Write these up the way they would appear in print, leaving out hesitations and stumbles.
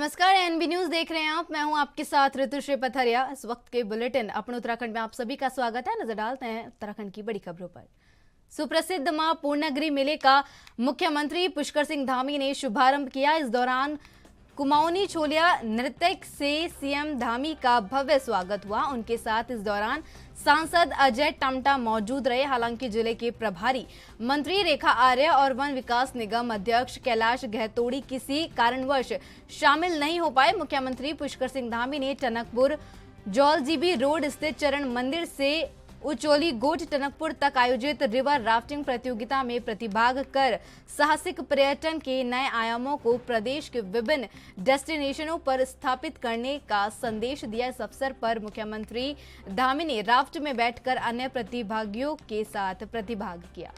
नमस्कार, NB news देख रहे हैं आप। मैं हूं आपके साथ ऋतुश्री पथरिया। इस वक्त के बुलेटिन अपने उत्तराखंड में आप सभी का स्वागत है। नजर डालते हैं उत्तराखंड की बड़ी खबरों पर। सुप्रसिद्ध मां पूर्णागिरि मेले का मुख्यमंत्री पुष्कर सिंह धामी ने शुभारंभ किया। इस दौरान कुमाऊनी छोलिया नृत्य से सीएम धामी का भव्य स्वागत हुआ। उनके साथ इस दौरान सांसद अजय टमटा मौजूद रहे। हालांकि जिले के प्रभारी मंत्री रेखा आर्य और वन विकास निगम अध्यक्ष कैलाश गहतोड़ी किसी कारणवश शामिल नहीं हो पाए। मुख्यमंत्री पुष्कर सिंह धामी ने टनकपुर जौलजीबी रोड स्थित चरण मंदिर से उचोली गोट टनकपुर तक आयोजित रिवर राफ्टिंग प्रतियोगिता में प्रतिभाग कर साहसिक पर्यटन के नए आयामों को प्रदेश के विभिन्न डेस्टिनेशनों पर स्थापित करने का संदेश दिया। इस अवसर पर मुख्यमंत्री धामी ने राफ्ट में बैठकर अन्य प्रतिभागियों के साथ प्रतिभाग किया।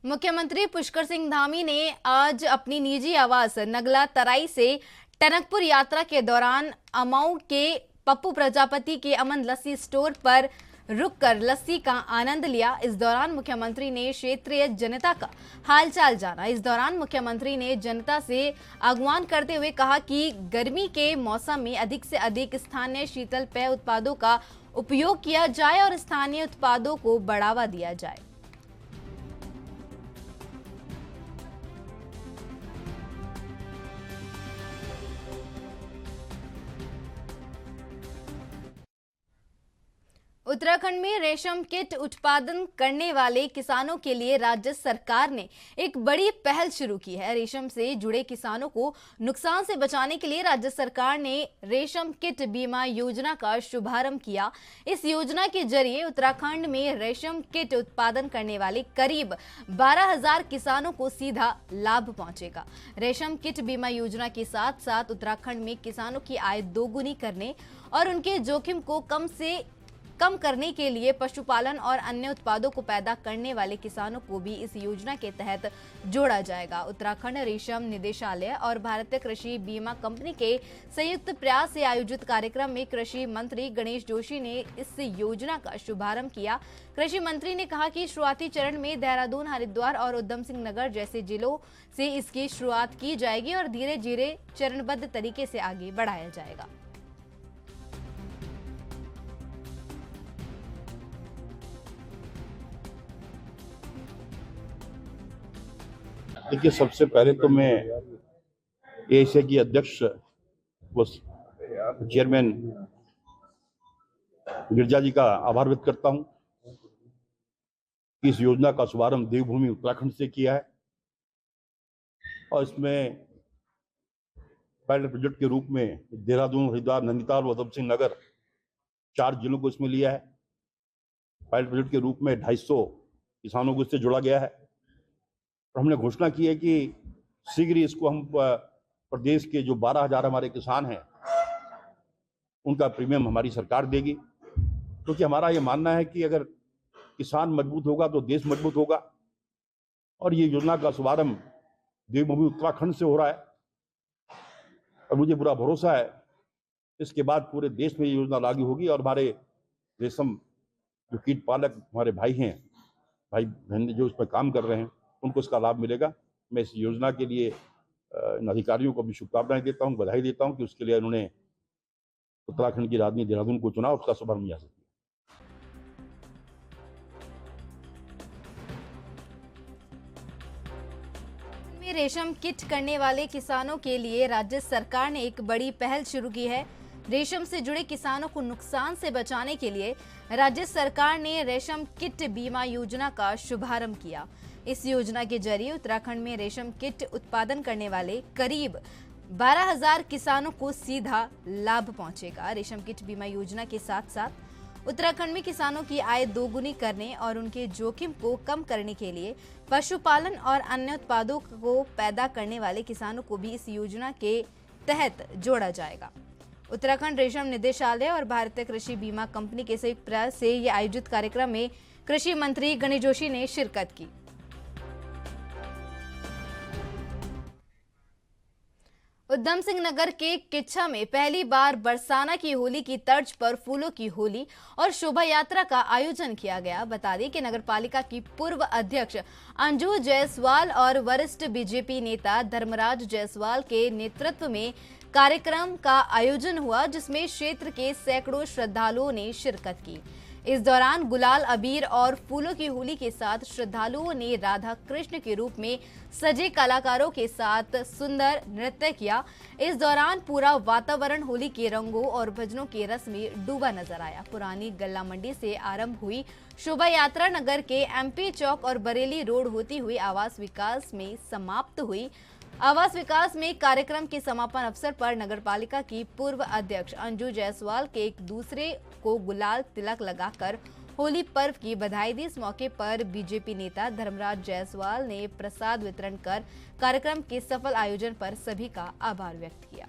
मुख्यमंत्री पुष्कर सिंह धामी ने आज अपनी निजी आवास नगला तराई से टनकपुर यात्रा के दौरान अमाऊ के पप्पू प्रजापति के अमन लस्सी स्टोर पर रुककर लस्सी का आनंद लिया। इस दौरान मुख्यमंत्री ने क्षेत्रीय जनता का हालचाल जाना। इस दौरान मुख्यमंत्री ने जनता से आह्वान करते हुए कहा कि गर्मी के मौसम में अधिक से अधिक स्थानीय शीतल पेय उत्पादों का उपयोग किया जाए और स्थानीय उत्पादों को बढ़ावा दिया जाए। उत्तराखंड में रेशम कीट उत्पादन करने वाले किसानों के लिए राज्य सरकार ने एक बड़ी पहल शुरू की है। रेशम से जुड़े किसानों को नुकसान से बचाने के लिए राज्य सरकार ने रेशम कीट बीमा योजना का शुभारंभ किया। इस योजना के जरिए उत्तराखंड में रेशम कीट उत्पादन करने वाले करीब 12,000 किसानों को सीधा लाभ पहुंचेगा। रेशम कीट बीमा योजना के साथ साथ उत्तराखंड में किसानों की आय दोगुनी करने और उनके जोखिम को कम करने के लिए पशुपालन और अन्य उत्पादों को पैदा करने वाले किसानों को भी इस योजना के तहत जोड़ा जाएगा। उत्तराखंड रेशम निदेशालय और भारतीय कृषि बीमा कंपनी के संयुक्त प्रयास से आयोजित कार्यक्रम में कृषि मंत्री गणेश जोशी ने इस योजना का शुभारंभ किया। कृषि मंत्री ने कहा कि शुरुआती चरण में देहरादून, हरिद्वार और उधम सिंह नगर जैसे जिलों से इसकी शुरुआत की जाएगी और धीरे धीरे चरणबद्ध तरीके से आगे बढ़ाया जाएगा। देखिए, सबसे पहले तो मैं एशिया की अध्यक्ष व चेयरमैन गिरजा जी का आभार व्यक्त करता हूं कि इस योजना का शुभारंभ देवभूमि उत्तराखंड से किया है और इसमें पायलट प्रोजेक्ट के रूप में देहरादून, हरिद्वार, नैनीताल, उधम सिंह नगर 4 जिलों को इसमें लिया है। पायलट प्रोजेक्ट के रूप में 250 किसानों को इससे जोड़ा गया है और हमने घोषणा की है कि शीघ्र ही इसको हम प्रदेश के जो 12,000 हमारे किसान हैं उनका प्रीमियम हमारी सरकार देगी, क्योंकि हमारा ये मानना है कि अगर किसान मजबूत होगा तो देश मजबूत होगा। और ये योजना का शुभारंभ देवभूमि उत्तराखंड से हो रहा है और मुझे पूरा भरोसा है इसके बाद पूरे देश में ये योजना लागू होगी और हमारे रेशम जो कीट पालक हमारे भाई हैं, भाई बहन जो इस पर काम कर रहे हैं, उनको इसका लाभ मिलेगा। मैं इस योजना के लिए इन अधिकारियों को भी शुभकामनाएं देता हूं, बधाई देता हूं कि उसके लिए उन्होंने उत्तराखंड की राजधानी देहरादून को चुना, उसका शुभारंभ यहाँ से किया। में रेशम कीट करने वाले किसानों के लिए राज्य सरकार ने एक बड़ी पहल शुरू की है। रेशम से जुड़े किसानों को नुकसान से बचाने के लिए राज्य सरकार ने रेशम कीट बीमा योजना का शुभारंभ किया। इस योजना के जरिए उत्तराखंड में रेशम कीट उत्पादन करने वाले करीब 12,000 किसानों को सीधा लाभ पहुंचेगा। रेशम कीट बीमा योजना के साथ साथ उत्तराखंड में किसानों की आय दोगुनी करने और उनके जोखिम को कम करने के लिए पशुपालन और अन्य उत्पादों को पैदा करने वाले किसानों को भी इस योजना के तहत जोड़ा जाएगा। उत्तराखंड रेशम निदेशालय और भारतीय कृषि बीमा कंपनी के संयुक्त प्रयास से ये आयोजित कार्यक्रम में कृषि मंत्री गणेश जोशी ने शिरकत की। उधम सिंह नगर के किच्छा में पहली बार बरसाना की होली की तर्ज पर फूलों की होली और शोभा यात्रा का आयोजन किया गया। बता दें कि नगर पालिका की पूर्व अध्यक्ष अंजू जायसवाल और वरिष्ठ बीजेपी नेता धर्मराज जायसवाल के नेतृत्व में कार्यक्रम का आयोजन हुआ, जिसमें क्षेत्र के सैकड़ों श्रद्धालुओं ने शिरकत की। इस दौरान गुलाल, अबीर और फूलों की होली के साथ श्रद्धालुओं ने राधा कृष्ण के रूप में सजे कलाकारों के साथ सुंदर नृत्य किया। इस दौरान पूरा वातावरण होली के रंगों और भजनों के रस में डूबा नजर आया। पुरानी गल्ला मंडी से आरंभ हुई शोभा यात्रा नगर के एमपी चौक और बरेली रोड होती हुई आवास विकास में समाप्त हुई। आवास विकास में कार्यक्रम के समापन अवसर पर नगरपालिका की पूर्व अध्यक्ष अंजू जायसवाल के एक दूसरे को गुलाल तिलक लगाकर होली पर्व की बधाई दी। इस मौके पर बीजेपी नेता धर्मराज जायसवाल ने प्रसाद वितरण कर कार्यक्रम के सफल आयोजन पर सभी का आभार व्यक्त किया।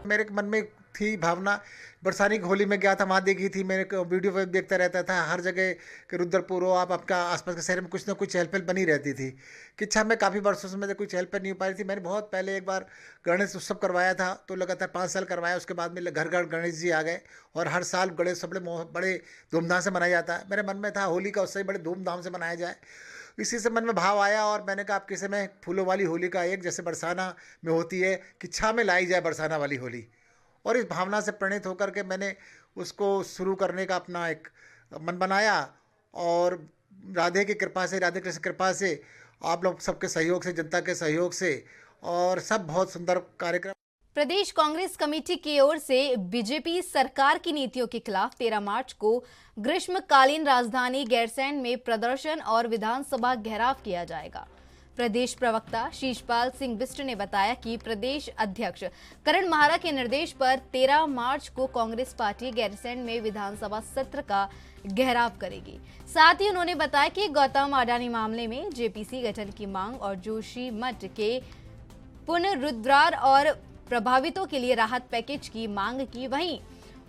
मेरे मन में थी भावना, बरसानी की होली में गया था, वहाँ देखी थी, मेरे को वीडियो पे देखता रहता था। हर जगह के रुद्रपुर हो आप, आपका आसपास के शहर में कुछ ना कुछ चहल पहल बनी रहती थी। किच्छा में काफ़ी वर्षों से मुझे कोई चहल पहल नहीं हो पा रही थी। मैंने बहुत पहले एक बार गणेश उत्सव करवाया था, तो लगातार 5 साल करवाया। उसके बाद में घर घर गणेश जी आ गए और हर साल गणेश बड़े धूमधाम से मनाया जाता है। मेरे मन में था होली का उत्सव ही बड़े धूमधाम से मनाया जाए। इसी से मन में भाव आया और मैंने कहा आपके समय फूलों वाली होली का एक जैसे बरसाना में होती है, किच्छा में लाई जाए बरसाना वाली होली। और इस भावना से प्रणीत होकर के मैंने उसको शुरू करने का अपना एक मन बनाया और राधे की कृपा से, राधे कृष्ण की कृपा से, आप लोग सबके सहयोग से, जनता के सहयोग से और सब बहुत सुंदर कार्यक्रम। प्रदेश कांग्रेस कमेटी की ओर से बीजेपी सरकार की नीतियों के खिलाफ 13 मार्च को ग्रीष्मकालीन राजधानी गैरसैंण में प्रदर्शन और विधानसभा घेराव किया जाएगा। प्रदेश प्रवक्ता शीशपाल सिंह बिष्ट ने बताया कि प्रदेश अध्यक्ष करण माहरा के निर्देश पर 13 मार्च को कांग्रेस पार्टी गैरसैंण में विधानसभा सत्र का घेराव करेगी। साथ ही उन्होंने बताया कि गौतम अडानी मामले में जेपीसी गठन की मांग और जोशीमठ के पुनरुद्धार और प्रभावितों के लिए राहत पैकेज की मांग की। वहीं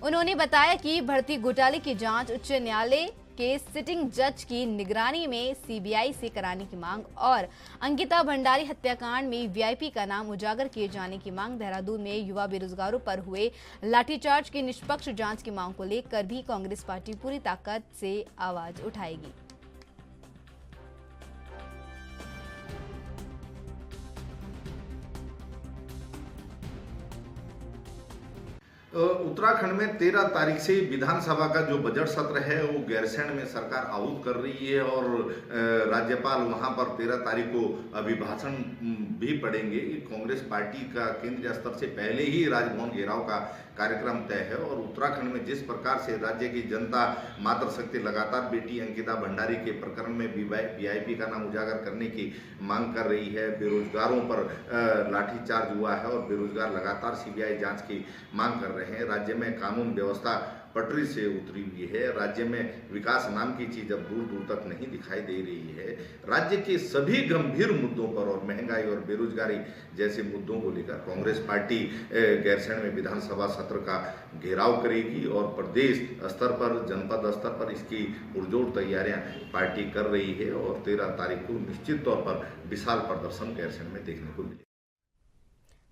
उन्होंने बताया कि भर्ती घोटाले की जांच उच्च न्यायालय के सिटिंग जज की निगरानी में सीबीआई से कराने की मांग और अंकिता भंडारी हत्याकांड में वीआईपी का नाम उजागर किए जाने की मांग, देहरादून में युवा बेरोजगारों पर हुए लाठीचार्ज की निष्पक्ष जांच की मांग को लेकर भी कांग्रेस पार्टी पूरी ताकत से आवाज उठाएगी। उत्तराखंड में 13 तारीख से विधानसभा का जो बजट सत्र है वो गैरसैंण में सरकार आहूत कर रही है और राज्यपाल वहां पर 13 तारीख को अभिभाषण भी पढ़ेंगे। कांग्रेस पार्टी का केंद्रीय स्तर से पहले ही राजभवन घेराव का कार्यक्रम तय है और उत्तराखंड में जिस प्रकार से राज्य की जनता मातृशक्ति लगातार बेटी अंकिता भंडारी के प्रकरण में वीआईपी का नाम उजागर करने की मांग कर रही है, बेरोजगारों पर लाठीचार्ज हुआ है और बेरोजगार लगातार सीबीआई जांच की मांग कर रहे हैं। राज्य में कानून व्यवस्था पटरी से उतरी हुई है। राज्य में विकास नाम की चीज अब दूर दूर तक नहीं दिखाई दे रही है। राज्य के सभी गंभीर मुद्दों पर और महंगाई और बेरोजगारी जैसे मुद्दों को लेकर कांग्रेस पार्टी गैरसैंण में विधानसभा सत्र का घेराव करेगी और प्रदेश स्तर पर, जनपद स्तर पर इसकी पुरजोर तैयारियां पार्टी कर रही है और 13 तारीख को निश्चित तौर पर विशाल प्रदर्शन गैरसैंण में देखने को मिलेगा।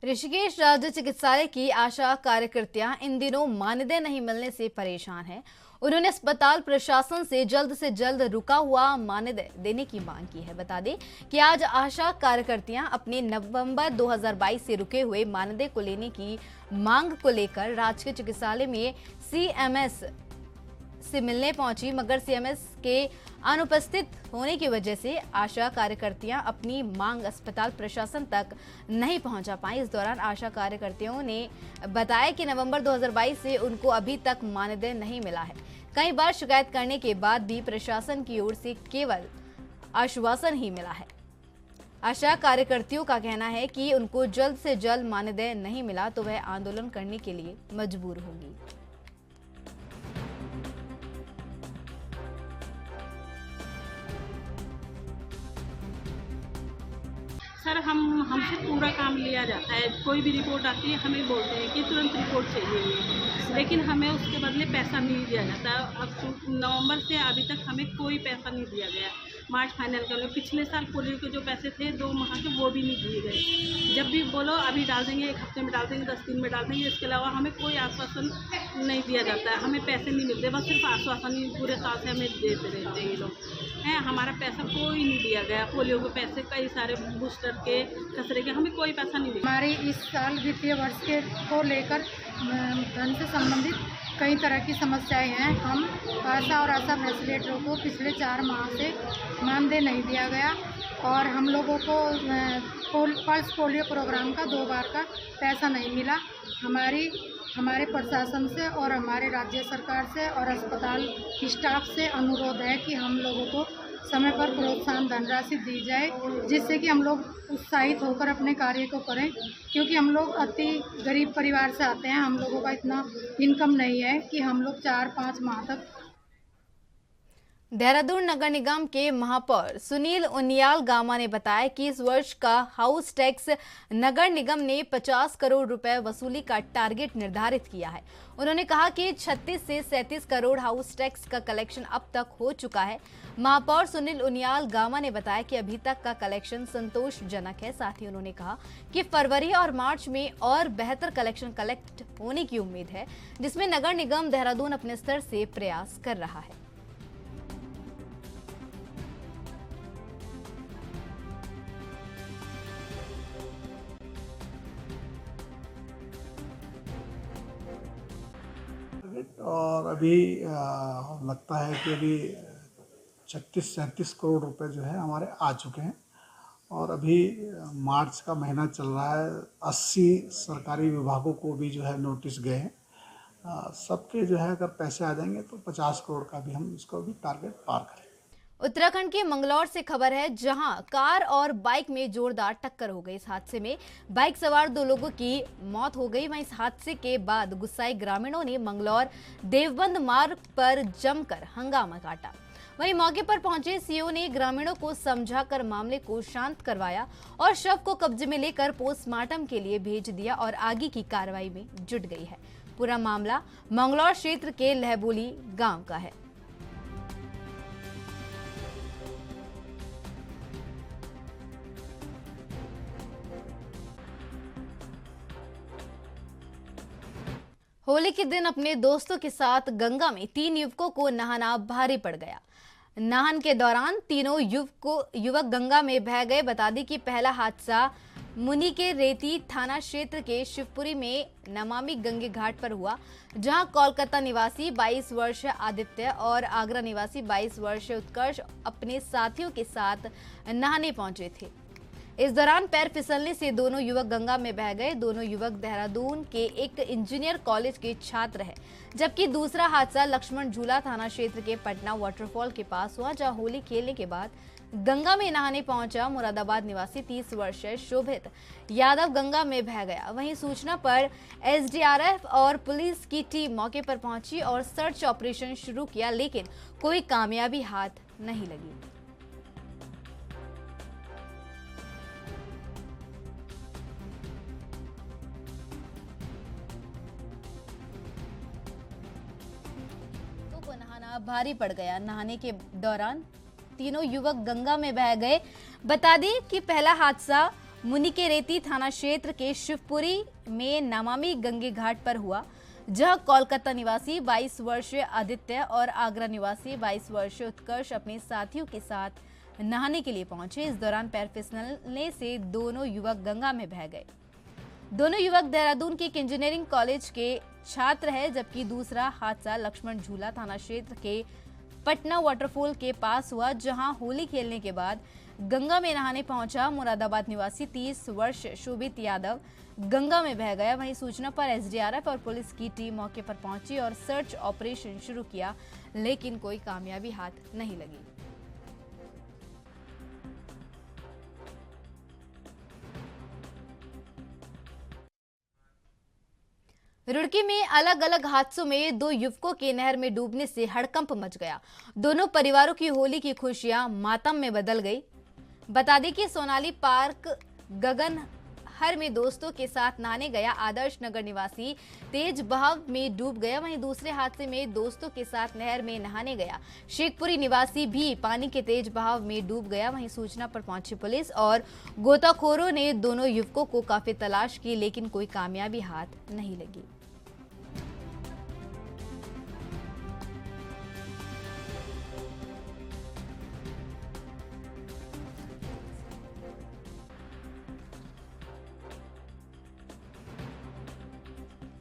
ऋषिकेश राज्य चिकित्सालय की आशा कार्यकर्तियां इन दिनों मानदेय नहीं मिलने से परेशान हैं। उन्होंने अस्पताल प्रशासन से जल्द रुका हुआ मानदेय देने की मांग की है। बता दें कि आज आशा कार्यकर्तियां अपने नवंबर 2022 से रुके हुए मानदेय को लेने की मांग को लेकर राजकीय चिकित्सालय में सीएमएस से मिलने पहुंची, मगर सीएमएस के अनुपस्थित होने की वजह से आशा कार्यकर्तियां अपनी मांग अस्पताल प्रशासन तक नहीं पहुंचा पाई। इस दौरान आशा कार्यकर्तियों ने बताया कि नवंबर 2022 से उनको अभी तक मानदेय नहीं मिला है। कई बार शिकायत करने के बाद भी प्रशासन की ओर से केवल आश्वासन ही मिला है। आशा कार्यकर्तियों का कहना है कि उनको जल्द से जल्द मानदेय नहीं मिला तो वह आंदोलन करने के लिए मजबूर होंगी। सर हमसे पूरा काम लिया जाता है, कोई भी रिपोर्ट आती है हमें बोलते हैं कि तुरंत रिपोर्ट चाहिए, लेकिन हमें उसके बदले पैसा नहीं दिया जाता। अब नवंबर से अभी तक हमें कोई पैसा नहीं दिया गया। मार्च फाइनल कर लो, पिछले साल पोलियो के जो पैसे थे 2 माह के वो भी नहीं दिए गए। जब भी बोलो अभी डाल देंगे, 1 हफ्ते में डाल देंगे, 10 दिन में डाल देंगे, इसके अलावा हमें कोई आश्वासन नहीं दिया जाता है। हमें पैसे नहीं मिलते, बस सिर्फ आश्वासन ही पूरे साल से हमें देते रहते हैं ये लोग हैं। हमारा पैसा कोई नहीं दिया गया, पोलियो के पैसे, कई सारे बूस्टर के, खसरे के, हमें कोई पैसा नहीं मिला। हमारे इस साल वित्तीय वर्ष के को लेकर धन से संबंधित कई तरह की समस्याएं हैं। हम आशा और आशा फैसिलिटेटरों को पिछले 4 माह से मानदेय नहीं दिया गया और हम लोगों को पल्स पोलियो प्रोग्राम का 2 बार का पैसा नहीं मिला। हमारे प्रशासन से और हमारे राज्य सरकार से और अस्पताल स्टाफ से अनुरोध है कि हम लोगों को समय पर प्रोत्साहन धनराशि दी जाए, जिससे कि हम लोग उत्साहित होकर अपने कार्य को करें, क्योंकि हम लोग अति गरीब परिवार से आते हैं। हम लोगों का इतना इनकम नहीं है कि हम लोग 4-5 माह तक। देहरादून नगर निगम के महापौर सुनील उनियाल गामा ने बताया कि इस वर्ष का हाउस टैक्स नगर निगम ने 50 करोड़ रुपए वसूली का टारगेट निर्धारित किया है। उन्होंने कहा कि 36 से 37 करोड़ हाउस टैक्स का कलेक्शन अब तक हो चुका है। महापौर सुनील उनियाल गामा ने बताया कि अभी तक का कलेक्शन संतोषजनक है। साथ ही उन्होंने कहा कि फरवरी और मार्च में और बेहतर कलेक्शन कलेक्ट होने की उम्मीद है, जिसमें नगर निगम देहरादून अपने स्तर से प्रयास कर रहा है। और अभी लगता है कि अभी 36-37 करोड़ रुपए जो है हमारे आ चुके हैं और अभी मार्च का महीना चल रहा है। 80 सरकारी विभागों को भी जो है नोटिस गए हैं। सबके जो है अगर पैसे आ जाएंगे तो 50 करोड़ का भी हम इसको भी टारगेट पार करेंगे। उत्तराखंड के मंगलौर से खबर है, जहां कार और बाइक में जोरदार टक्कर हो गई। इस हादसे में बाइक सवार 2 लोगों की मौत हो गई। वहीं इस हादसे के बाद गुस्साए ग्रामीणों ने मंगलौर देवबंद मार्ग पर जमकर हंगामा काटा। वहीं मौके पर पहुंचे सीओ ने ग्रामीणों को समझाकर मामले को शांत करवाया और शव को कब्जे में लेकर पोस्टमार्टम के लिए भेज दिया और आगे की कार्रवाई में जुट गई है। पूरा मामला मंगलौर क्षेत्र के लहबोली गांव का है। होली के दिन अपने दोस्तों के साथ गंगा में 3 युवकों को नहाना भारी पड़ गया। नहान के दौरान तीनों युवक गंगा में बह गए। बता दें कि पहला हादसा मुनि के रेती थाना क्षेत्र के शिवपुरी में नमामि गंगे घाट पर हुआ, जहां कोलकाता निवासी 22 वर्ष आदित्य और आगरा निवासी 22 वर्ष उत्कर्ष अपने साथियों के साथ नहाने पहुंचे थे। इस दौरान पैर फिसलने से दोनों युवक गंगा में बह गए। दोनों युवक देहरादून के एक इंजीनियर कॉलेज के छात्र हैं, जबकि दूसरा हादसा लक्ष्मण झूला थाना क्षेत्र के पटना वाटरफॉल के पास हुआ, जहां होली खेलने के बाद गंगा में नहाने पहुंचा मुरादाबाद निवासी 30 वर्षीय शोभित यादव गंगा में बह गया। वहीं सूचना पर एसडीआरएफ और पुलिस की टीम मौके पर पहुंची और सर्च ऑपरेशन शुरू किया, लेकिन कोई कामयाबी हाथ नहीं लगी। भारी पड़ गया। नहाने के दौरान तीनों युवक गंगा में बह गए। बता दें कि पहला हादसा मुनि के रेती थाना क्षेत्र के शिवपुरी में नमामि गंगे घाट पर हुआ, जहां कोलकाता निवासी 22 वर्षीय आदित्य और आगरा निवासी 22 वर्षीय उत्कर्ष अपने साथियों के साथ नहाने के लिए पहुंचे। इस दौरान पैर फिसलने से दोनों युवक गंगा में बह गए। दोनों युवक देहरादून के एक इंजीनियरिंग कॉलेज के छात्र है, जबकि दूसरा हादसा लक्ष्मण झूला थाना क्षेत्र के पटना वाटरफॉल के पास हुआ, जहां होली खेलने के बाद गंगा में नहाने पहुंचा मुरादाबाद निवासी 30 वर्ष शोभित यादव गंगा में बह गया। वहीं सूचना पर एसडीआरएफ और पुलिस की टीम मौके पर पहुंची और सर्च ऑपरेशन शुरू किया, लेकिन कोई कामयाबी हाथ नहीं लगी। रुड़की में अलग अलग हादसों में 2 युवकों के नहर में डूबने से हड़कंप मच गया। दोनों परिवारों की होली की खुशियां मातम में बदल गई। बता दें कि सोनाली पार्क गगन हर में दोस्तों के साथ नहाने गया आदर्श नगर निवासी तेज बहाव में डूब गया। वहीं दूसरे हादसे में दोस्तों के साथ नहर में नहाने गया शेखपुरी निवासी भी पानी के तेज बहाव में डूब गया। वहीं सूचना पर पहुंची पुलिस और गोताखोरों ने दोनों युवकों को काफी तलाश की, लेकिन कोई कामयाबी हाथ नहीं लगी।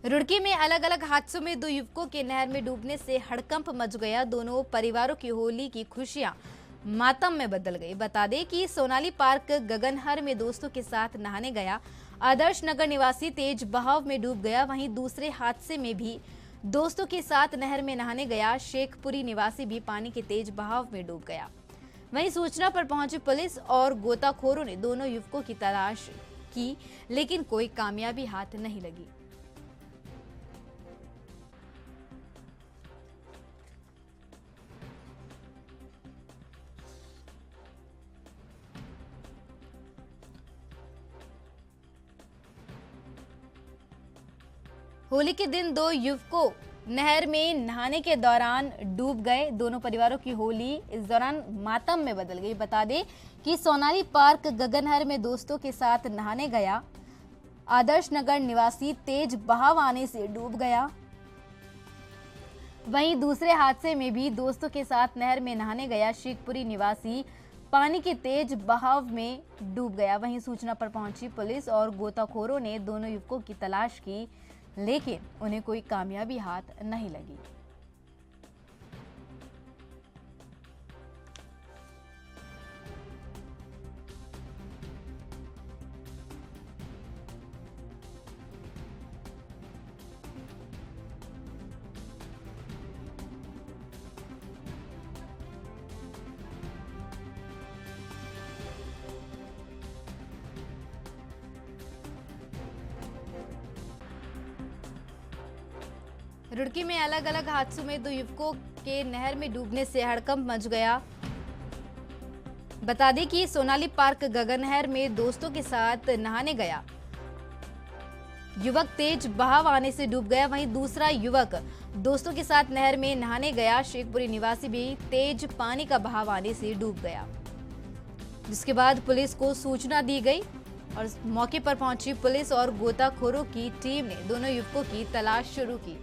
रुड़की में अलग अलग हादसों में 2 युवकों के नहर में डूबने से हड़कंप मच गया। दोनों परिवारों की होली की खुशियां मातम में बदल गई। बता दें कि सोनाली पार्क गगनहर में दोस्तों के साथ नहाने गया आदर्श नगर निवासी तेज बहाव में डूब गया। वहीं दूसरे हादसे में भी दोस्तों के साथ नहर में नहाने गया शेखपुरी निवासी भी पानी के तेज बहाव में डूब गया। वहीं सूचना पर पहुंची पुलिस और गोताखोरों ने दोनों युवकों की तलाश की, लेकिन कोई कामयाबी हाथ नहीं लगी। होली के दिन 2 युवकों नहर में नहाने के दौरान डूब गए। दोनों परिवारों की होली इस दौरान मातम में बदल गई। बता दें कि सोनाली पार्क गगनहर में दोस्तों के साथ नहाने गया आदर्श नगर निवासी तेज बहाव आने से डूब गया। वहीं दूसरे हादसे में भी दोस्तों के साथ नहर में नहाने गया शेखपुरी निवासी पानी के तेज बहाव में डूब गया। वहीं सूचना पर पहुंची पुलिस और गोताखोरों ने दोनों युवकों की तलाश की, लेकिन उन्हें कोई कामयाबी हाथ नहीं लगी। रुड़की में अलग अलग हादसों में 2 युवकों के नहर में डूबने से हड़कंप मच गया। बता दें कि सोनाली पार्क गगनहर में दोस्तों के साथ नहाने गया युवक तेज बहाव आने से डूब गया। वहीं दूसरा युवक दोस्तों के साथ नहर में नहाने गया शेखपुरी निवासी भी तेज पानी का बहाव आने से डूब गया, जिसके बाद पुलिस को सूचना दी गई और मौके पर पहुंची पुलिस और गोताखोरों की टीम ने दोनों युवकों की तलाश शुरू की,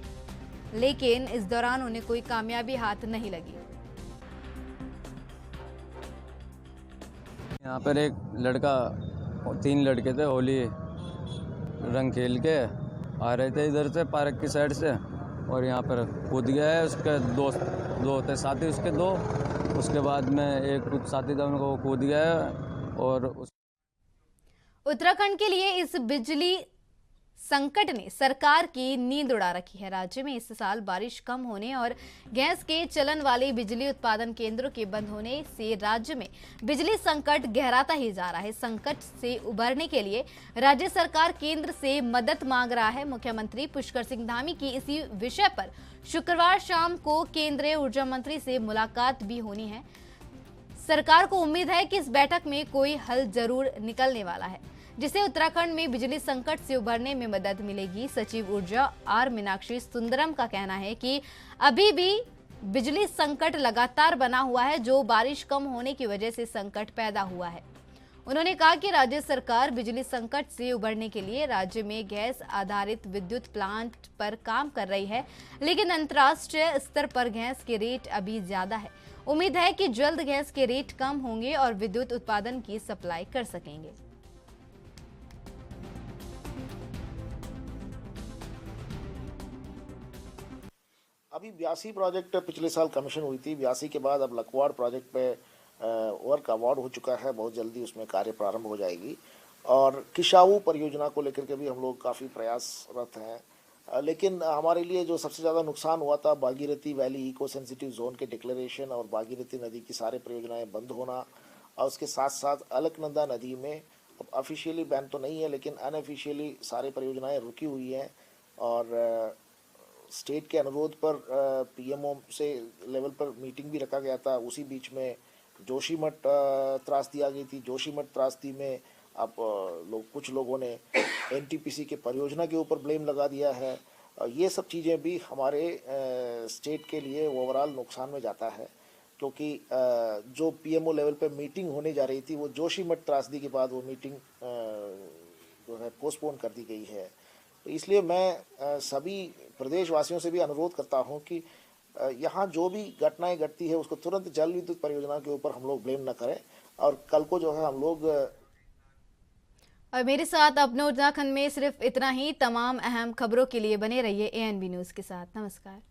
लेकिन इस दौरान उन्हें कोई कामयाबी हाथ नहीं लगी। यहाँ पर एक लड़का 3 लड़के थे, होली रंग खेल के आ रहे थे इधर से पार्क की साइड से, और यहाँ पर कूद गया है। उसके दोस्त 2 थे साथी उसके 2, उसके बाद में एक कुछ साथी था उनको वो कूद गया है। और उत्तराखंड के लिए इस बिजली संकट ने सरकार की नींद उड़ा रखी है। राज्य में इस साल बारिश कम होने और गैस के चलन वाले बिजली उत्पादन केंद्रों के बंद होने से राज्य में बिजली संकट गहराता ही जा रहा है। संकट से उबरने के लिए राज्य सरकार केंद्र से मदद मांग रहा है। मुख्यमंत्री पुष्कर सिंह धामी की इसी विषय पर शुक्रवार शाम को केंद्रीय ऊर्जा मंत्री से मुलाकात भी होनी है। सरकार को उम्मीद है कि इस बैठक में कोई हल जरूर निकलने वाला है, जिससे उत्तराखंड में बिजली संकट से उभरने में मदद मिलेगी। सचिव ऊर्जा आर मीनाक्षी सुंदरम का कहना है कि अभी भी बिजली संकट लगातार बना हुआ है, जो बारिश कम होने की वजह से संकट पैदा हुआ है। उन्होंने कहा कि राज्य सरकार बिजली संकट से उभरने के लिए राज्य में गैस आधारित विद्युत प्लांट पर काम कर रही है, लेकिन अंतर्राष्ट्रीय स्तर पर गैस के रेट अभी ज्यादा है। उम्मीद है कि जल्द गैस के रेट कम होंगे और विद्युत उत्पादन की सप्लाई कर सकेंगे। अभी ब्यासी प्रोजेक्ट पिछले साल कमीशन हुई थी। ब्यासी के बाद अब लखवाड़ प्रोजेक्ट पे वर्क अवार्ड हो चुका है, बहुत जल्दी उसमें कार्य प्रारंभ हो जाएगी। और किशाऊ परियोजना को लेकर के भी हम लोग काफ़ी प्रयासरत हैं, लेकिन हमारे लिए जो सबसे ज़्यादा नुकसान हुआ था Bhagirathi valley eco sensitive zone के डिक्लेरेशन और भागीरथी नदी की सारे परियोजनाएं बंद होना, और उसके साथ साथ अलकनंदा नदी में अब ऑफिशियली बैन तो नहीं है लेकिन अनऑफिशियली सारी परियोजनाएं रुकी हुई हैं। और स्टेट के अनुरोध पर पीएमओ से लेवल पर मीटिंग भी रखा गया था। उसी बीच में जोशीमठ त्रासदी आ गई थी। जोशीमठ त्रासदी में अब कुछ लोगों ने एनटीपीसी के परियोजना के ऊपर ब्लेम लगा दिया है। ये सब चीज़ें भी हमारे स्टेट के लिए ओवरऑल नुकसान में जाता है, क्योंकि जो पीएमओ लेवल पे मीटिंग होने जा रही थी वो जोशीमठ त्रासदी के बाद वो मीटिंग जो है पोस्टपोन कर दी गई है। तो इसलिए मैं सभी प्रदेशवासियों से भी अनुरोध करता हूं कि यहाँ जो भी घटनाएं घटती है उसको तुरंत जल विद्युत परियोजना के ऊपर हम लोग ब्लेम न करें, और कल को जो है हम लोग। और मेरे साथ अपने उत्तराखंड में सिर्फ इतना ही। तमाम अहम खबरों के लिए बने रहिए ANB न्यूज़ के साथ। नमस्कार।